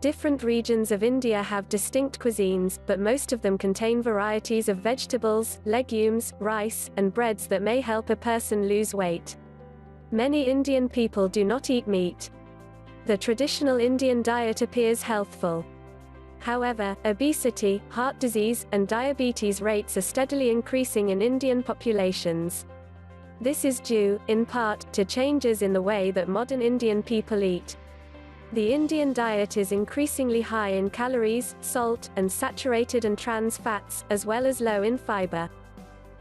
Different regions of India have distinct cuisines, but most of them contain varieties of vegetables, legumes, rice, and breads that may help a person lose weight. Many Indian people do not eat meat. The traditional Indian diet appears healthful. However, obesity, heart disease, and diabetes rates are steadily increasing in Indian populations. This is due, in part, to changes in the way that modern Indian people eat. The Indian diet is increasingly high in calories, salt, and saturated and trans fats, as well as low in fiber.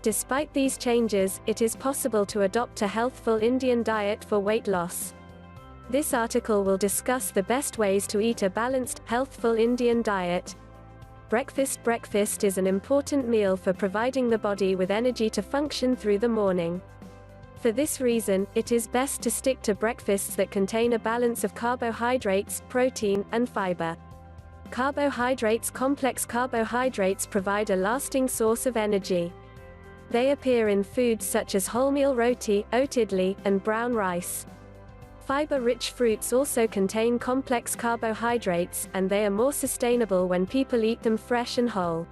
Despite these changes, it is possible to adopt a healthful Indian diet for weight loss. This article will discuss the best ways to eat a balanced, healthful Indian diet. Breakfast is an important meal for providing the body with energy to function through the morning. For this reason, it is best to stick to breakfasts that contain a balance of carbohydrates, protein, and fiber. Complex carbohydrates provide a lasting source of energy. They appear in foods such as wholemeal roti, oat idli, and brown rice. Fiber-rich fruits also contain complex carbohydrates, and they are more sustainable when people eat them fresh and whole.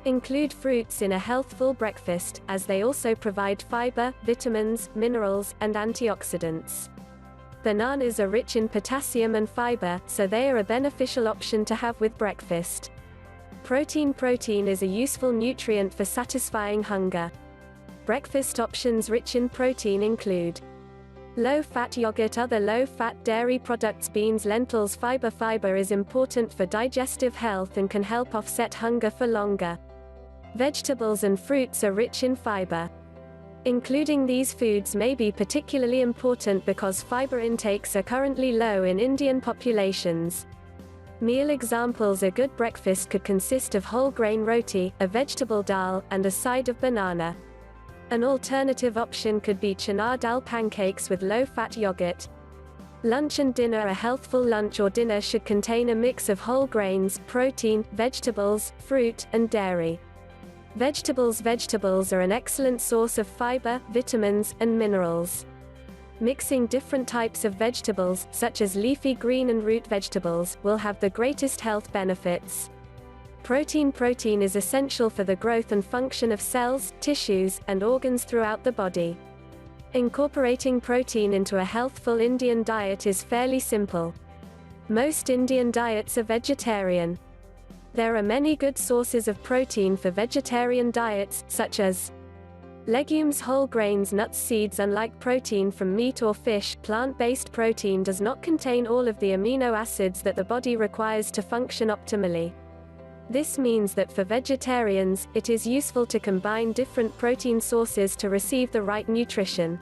Include fruits in a healthful breakfast, as they also provide fiber, vitamins, minerals, and antioxidants. Bananas are rich in potassium and fiber, so they are a beneficial option to have with breakfast. Protein is a useful nutrient for satisfying hunger. Breakfast options rich in protein include low-fat yogurt, other low-fat dairy products, beans, lentils. Fiber is important for digestive health and can help offset hunger for longer. Vegetables and fruits are rich in fiber. Including these foods may be particularly important because fiber intakes are currently low in Indian populations. Meal examples: a good breakfast could consist of whole grain roti, a vegetable dal, and a side of banana. An alternative option could be chana dal pancakes with low-fat yogurt. Lunch and dinner: a healthful lunch or dinner should contain a mix of whole grains, protein, vegetables, fruit, and dairy. Vegetables are an excellent source of fiber, vitamins, and minerals. Mixing different types of vegetables, such as leafy green and root vegetables, will have the greatest health benefits. Protein is essential for the growth and function of cells, tissues, and organs throughout the body. Incorporating protein into a healthful Indian diet is fairly simple. Most Indian diets are vegetarian. There are many good sources of protein for vegetarian diets, such as legumes, whole grains, nuts, seeds. Unlike protein from meat or fish, plant-based protein does not contain all of the amino acids that the body requires to function optimally. This means that for vegetarians, it is useful to combine different protein sources to receive the right nutrition.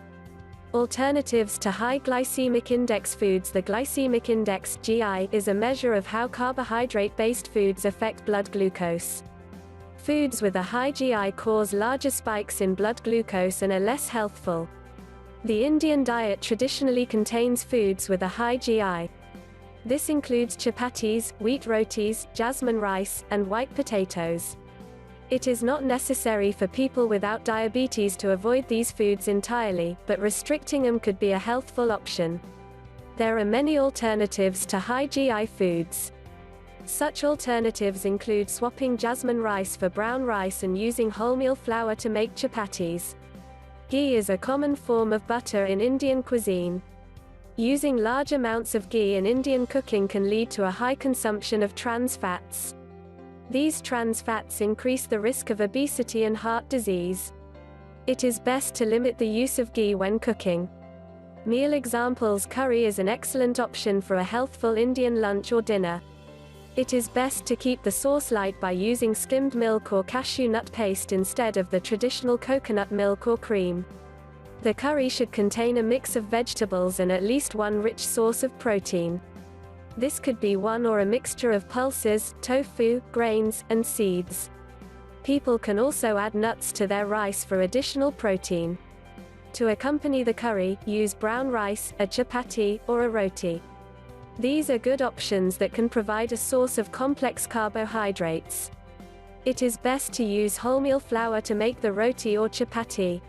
Alternatives to high glycemic index foods: the glycemic index (GI) is a measure of how carbohydrate-based foods affect blood glucose. Foods with a high GI cause larger spikes in blood glucose and are less healthful. The Indian diet traditionally contains foods with a high GI. This includes chapatis, wheat rotis, jasmine rice, and white potatoes. It is not necessary for people without diabetes to avoid these foods entirely, but restricting them could be a healthful option. There are many alternatives to high GI foods. Such alternatives include swapping jasmine rice for brown rice and using wholemeal flour to make chapatis. Ghee is a common form of butter in Indian cuisine. Using large amounts of ghee in Indian cooking can lead to a high consumption of trans fats. These trans fats increase the risk of obesity and heart disease. It is best to limit the use of ghee when cooking. Meal examples: curry is an excellent option for a healthful Indian lunch or dinner. It is best to keep the sauce light by using skimmed milk or cashew nut paste instead of the traditional coconut milk or cream. The curry should contain a mix of vegetables and at least one rich source of protein. This could be one or a mixture of pulses, tofu, grains, and seeds. People can also add nuts to their rice for additional protein. To accompany the curry, use brown rice, a chapati, or a roti. These are good options that can provide a source of complex carbohydrates. It is best to use wholemeal flour to make the roti or chapati.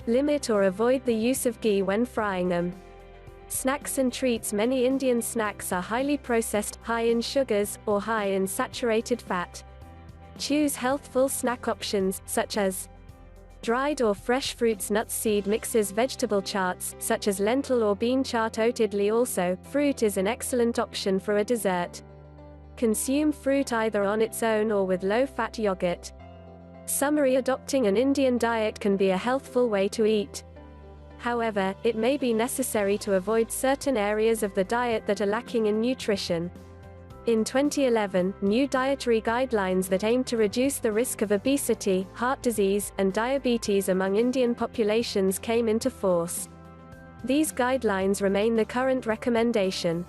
Limit or avoid the use of ghee when frying them. Snacks and treats. Many Indian snacks are highly processed, high in sugars, or high in saturated fat. Choose healthful snack options, such as dried or fresh fruits, nuts, seed mixes, vegetable charts, such as lentil or bean chart, oat idli. Also, fruit is an excellent option for a dessert. Consume fruit either on its own or with low-fat yogurt. Summary: adopting an Indian diet can be a healthful way to eat. However, it may be necessary to avoid certain areas of the diet that are lacking in nutrition. In 2011, new dietary guidelines that aim to reduce the risk of obesity, heart disease, and diabetes among Indian populations came into force. These guidelines remain the current recommendation.